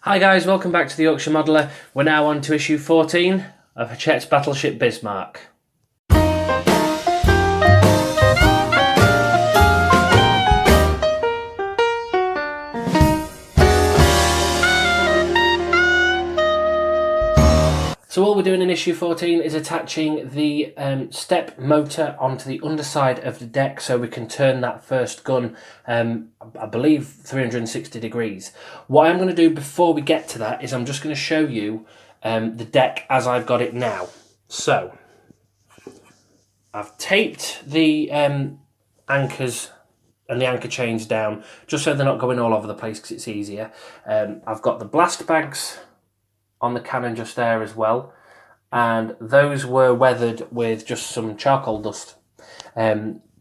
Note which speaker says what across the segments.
Speaker 1: Hi guys, welcome back to the Yorkshire Modeller. We're now on to issue 14 of Hachette's Battleship Bismarck. So all we're doing in issue 14 is attaching the step motor onto the underside of the deck so we can turn that first gun, I believe 360 degrees. What I'm going to do before we get to that is I'm just going to show you the deck as I've got it now. So I've taped the anchors and the anchor chains down just so they're not going all over the place because it's easier. I've got the blast bags on the cannon just there as well, and those were weathered with just some charcoal dust.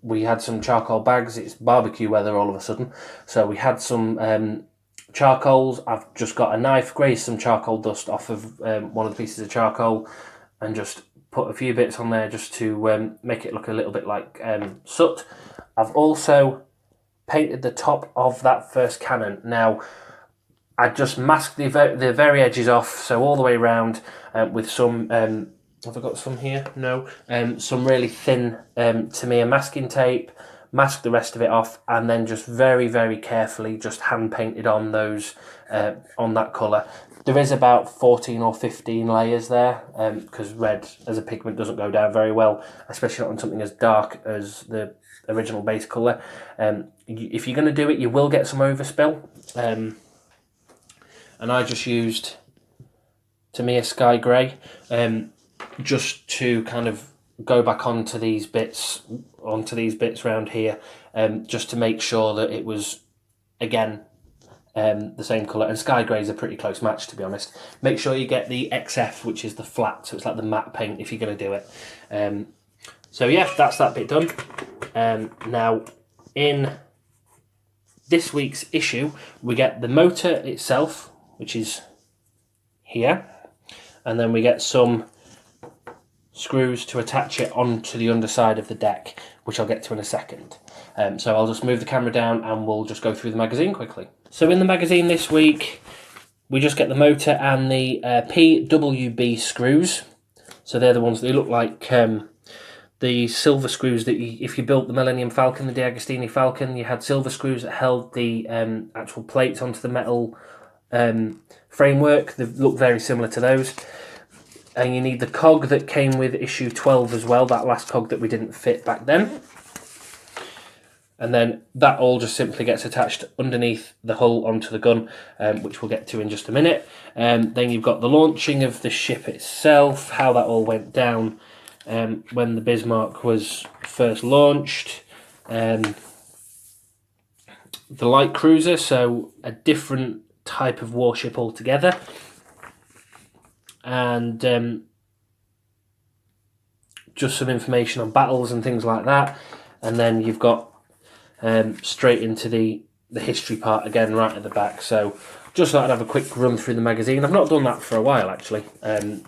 Speaker 1: We had some charcoal bags. It's barbecue weather all of a sudden, so we had some charcoals. I've just got a knife, grazed some charcoal dust off of one of the pieces of charcoal and just put a few bits on there just to make it look a little bit like soot. I've also painted the top of that first cannon. Now I just masked the very edges off, so all the way around with some, have I got some here? No. Some really thin Tamiya masking tape, masked the rest of it off, and then just very, very carefully just hand painted on those, on that colour. There is about 14 or 15 layers there, because red as a pigment doesn't go down very well, especially not on something as dark as the original base colour. If you're going to do it, you will get some overspill. And I just used Tamiya Sky Grey just to kind of go back onto these bits around here, just to make sure that it was, again, the same colour. And Sky Grey is a pretty close match, to be honest. Make sure you get the XF, which is the flat, so it's like the matte paint if you're going to do it. So yeah, that's that bit done. Now, in this week's issue, we get the motor itself, which is here, and then we get some screws to attach it onto the underside of the deck, which I'll get to in a second. So I'll just move the camera down and we'll just go through the magazine quickly. So in the magazine this week, we just get the motor and the PWB screws. So they're the ones that look like the silver screws that if you built the Millennium Falcon, the D'Agostini Falcon, you had silver screws that held the actual plates onto the metal framework. They look very similar to those. And you need the cog that came with issue 12 as well, that last cog that we didn't fit back then. And then that all just simply gets attached underneath the hull onto the gun, which we'll get to in just a minute. Then you've got the launching of the ship itself, how that all went down when the Bismarck was first launched. The light cruiser, so a different type of warship altogether, and just some information on battles and things like that. And then you've got straight into the history part again right at the back. So just thought I'd have a quick run through the magazine. I've not done that for a while actually.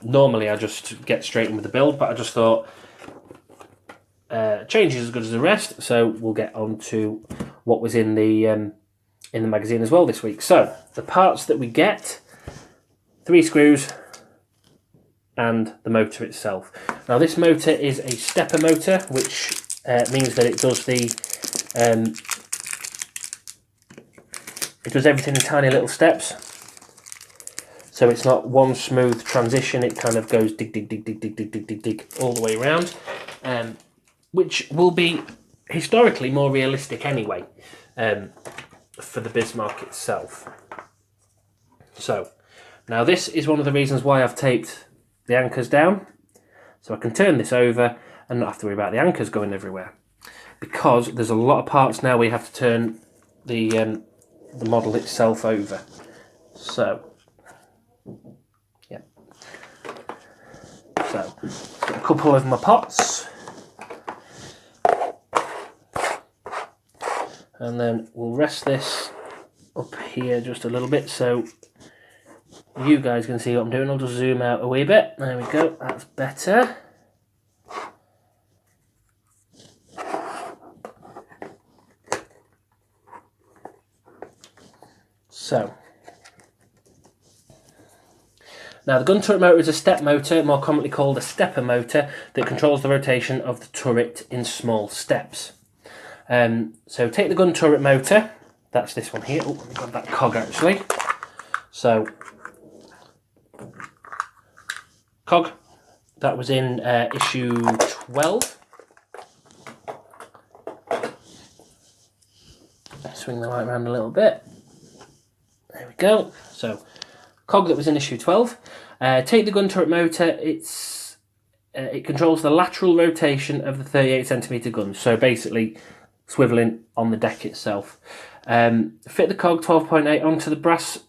Speaker 1: Normally I just get straight in with the build, but I just thought change is as good as the rest, so we'll get on to what was in the magazine as well this week. So the parts that we get: 3 screws and the motor itself. Now this motor is a stepper motor, which means that it does everything in tiny little steps. So it's not one smooth transition, it kind of goes dig, dig, dig, dig, dig, dig, dig, dig, dig all the way around, which will be historically more realistic anyway for the Bismarck itself. So now this is one of the reasons why I've taped the anchors down, so I can turn this over and not have to worry about the anchors going everywhere, because there's a lot of parts now we have to turn the model itself over. So yeah, so got a couple of my pots, and then we'll rest this up here just a little bit so you guys can see what I'm doing. I'll just zoom out a wee bit. There we go, that's better. So Now the gun turret motor is a step motor, more commonly called a stepper motor, that controls the rotation of the turret in small steps. So take the gun turret motor, that's this one here. Oh, let me grab that cog actually. So, cog, that was in issue 12. Swing the light around a little bit. There we go. So, cog that was in issue 12. Take the gun turret motor, it controls the lateral rotation of the 38cm gun. So basically, swivelling on the deck itself. Fit the cog 12.8 onto the brass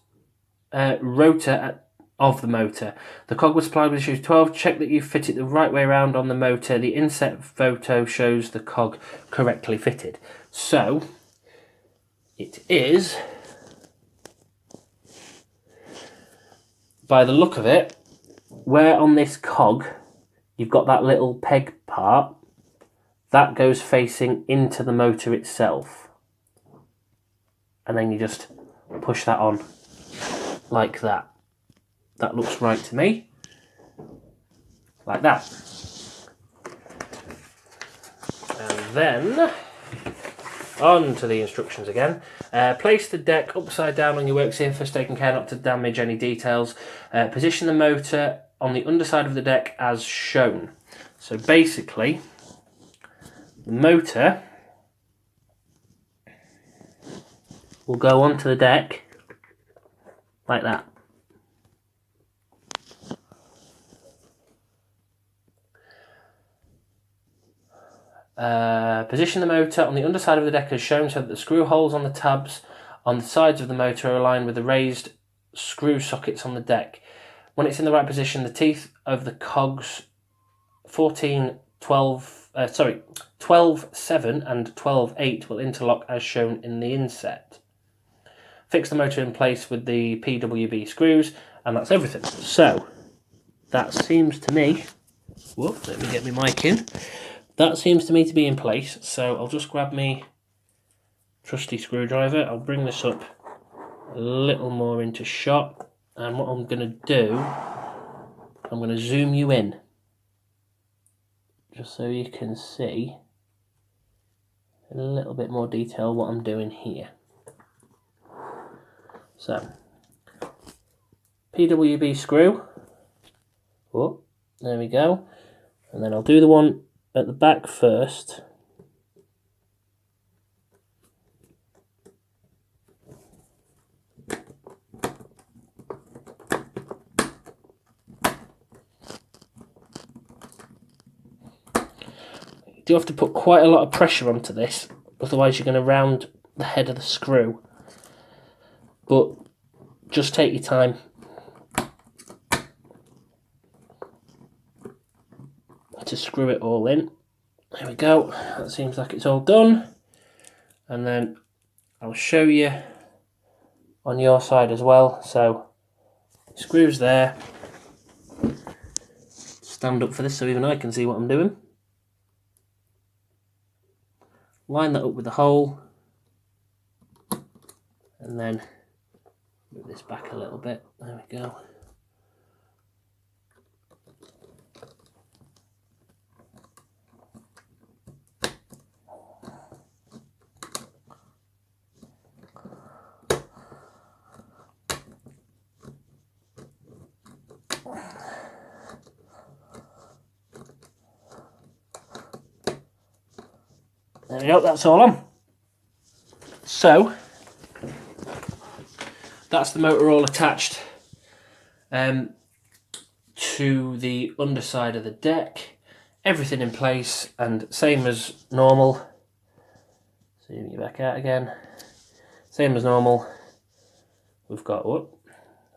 Speaker 1: rotor of the motor. The cog was supplied with issue 12. Check that you fit it the right way around on the motor. The inset photo shows the cog correctly fitted. So, it is, by the look of it, where on this cog you've got that little peg part, that goes facing into the motor itself. And then you just push that on like that. That looks right to me. Like that. And then, on to the instructions again. Place the deck upside down on your work surface, taking care not to damage any details. Position the motor on the underside of the deck as shown. So basically, the motor will go onto the deck like that. Position the motor on the underside of the deck as shown so that the screw holes on the tabs on the sides of the motor are aligned with the raised screw sockets on the deck. When it's in the right position, the teeth of the cogs 12, 7 and 12, 8 will interlock as shown in the inset. Fix the motor in place with the PWB screws, and that's everything. So, that seems to me... Whoop, let me get my mic in. That seems to me to be in place, so I'll just grab me trusty screwdriver. I'll bring this up a little more into shot, and what I'm going to do, I'm going to zoom you in, just so you can see in a little bit more detail what I'm doing here. So, PWB screw, oh, there we go, and then I'll do the one at the back first. You do have to put quite a lot of pressure onto this, otherwise you're going to round the head of the screw. But just take your time. To screw it all in. There we go. That seems like it's all done. And then I'll show you on your side as well. So screws there. Stand up for this so even I can see what I'm doing. Line that up with the hole. And then move this back a little bit. There we go. There we go, that's all on. So, that's the motor all attached to the underside of the deck. Everything in place and same as normal. Zoom you back out again. Same as normal. We've got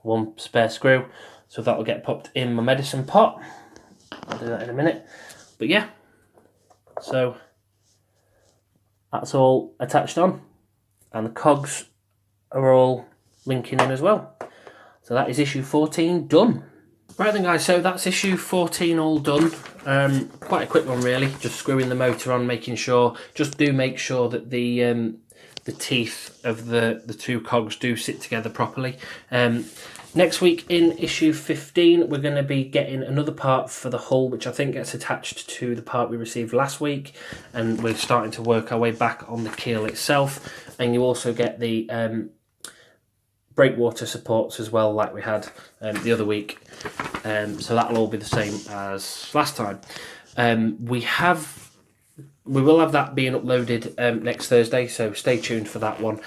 Speaker 1: one spare screw, so that'll get popped in my medicine pot. I'll do that in a minute. But yeah, so that's all attached on, and the cogs are all linking in as well. So that is issue 14 done. Right then guys, so that's issue 14 all done. Quite a quick one really, just screwing the motor on, making sure, just do make sure that the teeth of the two cogs do sit together properly. Next week in issue 15, we're going to be getting another part for the hull, which I think gets attached to the part we received last week, and we're starting to work our way back on the keel itself. And you also get the breakwater supports as well, like we had the other week. So that'll all be the same as last time. We will have that being uploaded next Thursday, so stay tuned for that one.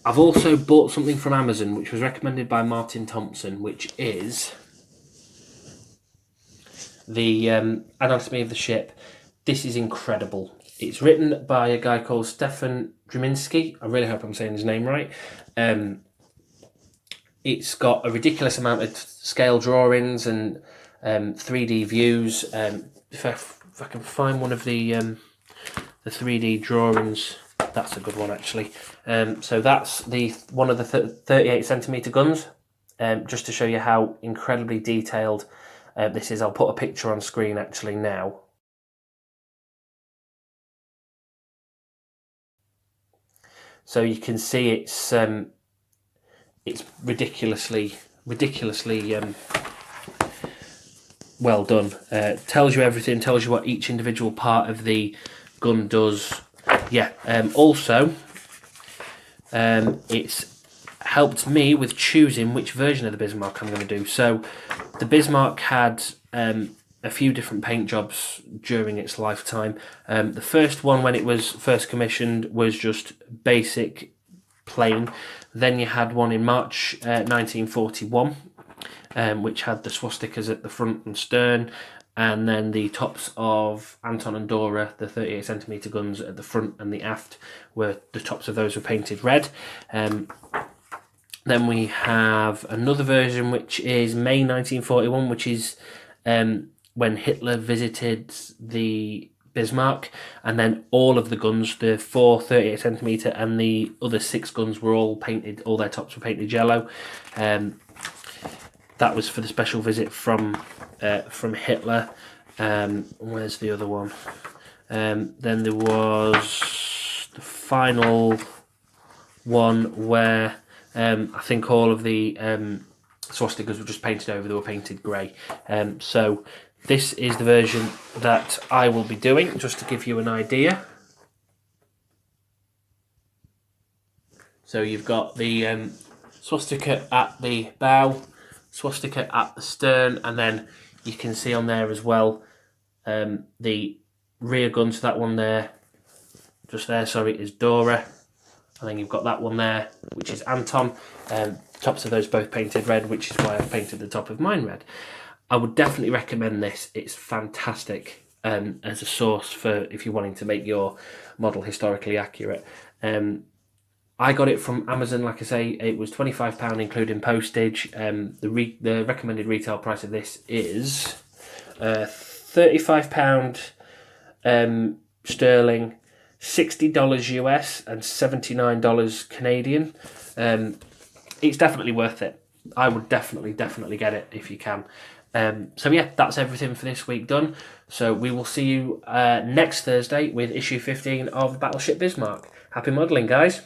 Speaker 1: I've also bought something from Amazon, which was recommended by Martin Thomson, which is the Anatomy of the Ship. This is incredible. It's written by a guy called Stefan Driminsky. I really hope I'm saying his name right. It's got a ridiculous amount of scale drawings and 3D views. If I can find one of the 3D drawings, that's a good one actually. So that's one of the 38 centimetre guns. Just to show you how incredibly detailed this is. I'll put a picture on screen actually now. So you can see it's ridiculously well done. Tells you everything, tells you what each individual part of the gun does. Yeah, also it's helped me with choosing which version of the Bismarck I'm going to do. So the Bismarck had a few different paint jobs during its lifetime. The first one, when it was first commissioned, was just basic plain. Then you had one in March 1941, which had the swastikas at the front and stern, and then the tops of Anton and Dora, the 38 centimetre guns at the front and the aft, the tops of those were painted red. Then we have another version which is May 1941, which is when Hitler visited the Bismarck, and then all of the guns, the 4 38 centimetre and the other 6 guns, were all painted, all their tops were painted yellow. That was for the special visit from Hitler. Where's the other one? Then there was the final one where I think all of the swastikas were just painted over, they were painted grey. So this is the version that I will be doing, just to give you an idea. So you've got the swastika at the bow, swastika at the stern, and then you can see on there as well the rear guns. That one there, just there, sorry, is Dora, and then you've got that one there, which is Anton. Tops of those both painted red, which is why I've painted the top of mine red. I would definitely recommend this. It's fantastic as a source for if you're wanting to make your model historically accurate. I got it from Amazon, like I say. It was £25 including postage. The recommended retail price of this is £35 sterling, $60 US and $79 Canadian. It's definitely worth it. I would definitely get it if you can. So yeah, that's everything for this week done. So we will see you next Thursday with issue 15 of Battleship Bismarck. Happy modelling, guys.